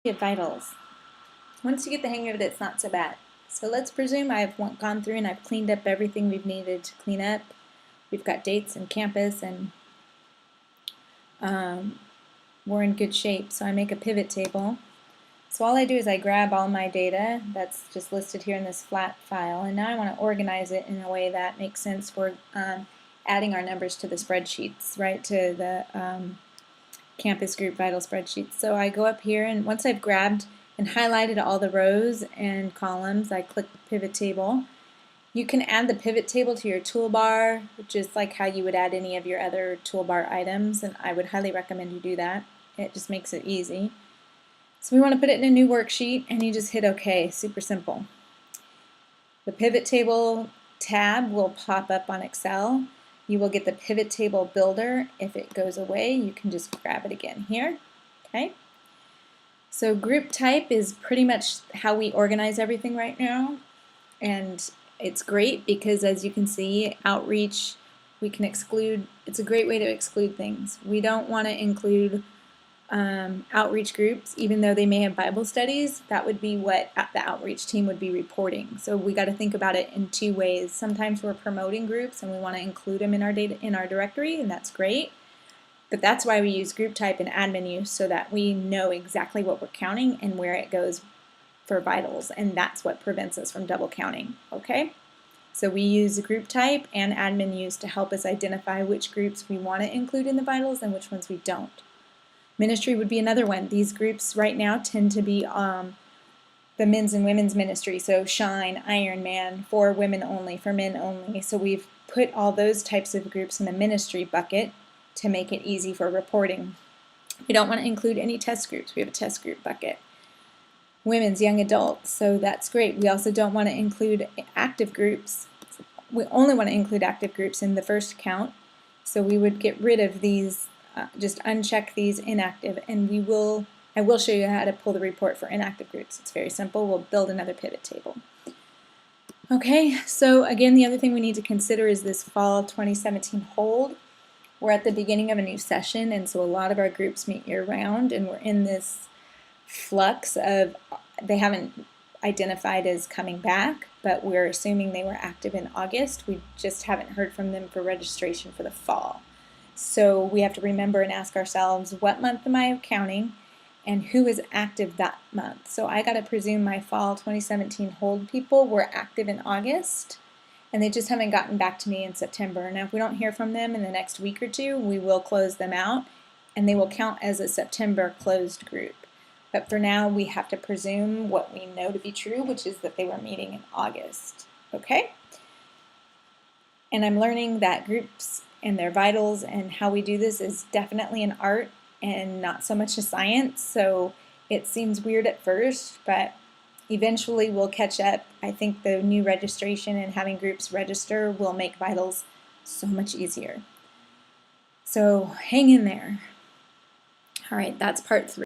of vitals. Once you get the hang of it, it's not so bad. So let's presume I've gone through and I've cleaned up everything we've needed to clean up. We've got dates and campus, and we're in good shape. So I make a pivot table. So all I do is I grab all my data that's just listed here in this flat file, and now I want to organize it in a way that makes sense for adding our numbers to the spreadsheets, right, to the campus group vital spreadsheets. So I go up here, and once I've grabbed and highlighted all the rows and columns, I click the pivot table. You can add the pivot table to your toolbar, just like how you would add any of your other toolbar items, and I would highly recommend you do that. It just makes it easy. So we want to put it in a new worksheet, and you just hit OK. Super simple. The pivot table tab will pop up on Excel. You will get the pivot table builder. If it goes away, you can just grab it again here. Okay. So group type is pretty much how we organize everything right now, and it's great because, as you can see, outreach, we can exclude. It's a great way to exclude things. We don't want to include outreach groups, even though they may have Bible studies. That would be what the outreach team would be reporting. So we got to think about it in two ways. Sometimes we're promoting groups and we want to include them in our data, in our directory, and that's great. But that's why we use group type and admin use, so that we know exactly what we're counting and where it goes for vitals, and that's what prevents us from double counting. Okay? So we use group type and admin use to help us identify which groups we want to include in the vitals and which ones we don't. Ministry would be another one. These groups right now tend to be the men's and women's ministry. So Shine, Iron Man, for women only, for men only. So we've put all those types of groups in the ministry bucket to make it easy for reporting. We don't want to include any test groups. We have a test group bucket. Women's, young adults, so that's great. We also don't want to include active groups. We only want to include active groups in the first count. So we would get rid of these. Just uncheck these inactive, and I will show you how to pull the report for inactive groups. It's very simple. We'll build another pivot table. Okay, so again, the other thing we need to consider is this fall 2017 hold. We're at the beginning of a new session, and so a lot of our groups meet year-round, and we're in this flux of they haven't identified as coming back, but we're assuming they were active in August. We just haven't heard from them for registration for the fall. So we have to remember and ask ourselves, what month am I counting and who is active that month? So I got to presume my fall 2017 hold people were active in August, and they just haven't gotten back to me in September. Now if we don't hear from them in the next week or two, we will close them out and they will count as a September closed group. But for now, we have to presume what we know to be true, which is that they were meeting in August. Okay? And I'm learning that groups and their vitals and how we do this is definitely an art and not so much a science. So it seems weird at first, but eventually we'll catch up. I think the new registration and having groups register will make vitals so much easier. So hang in there. All right, that's part 3.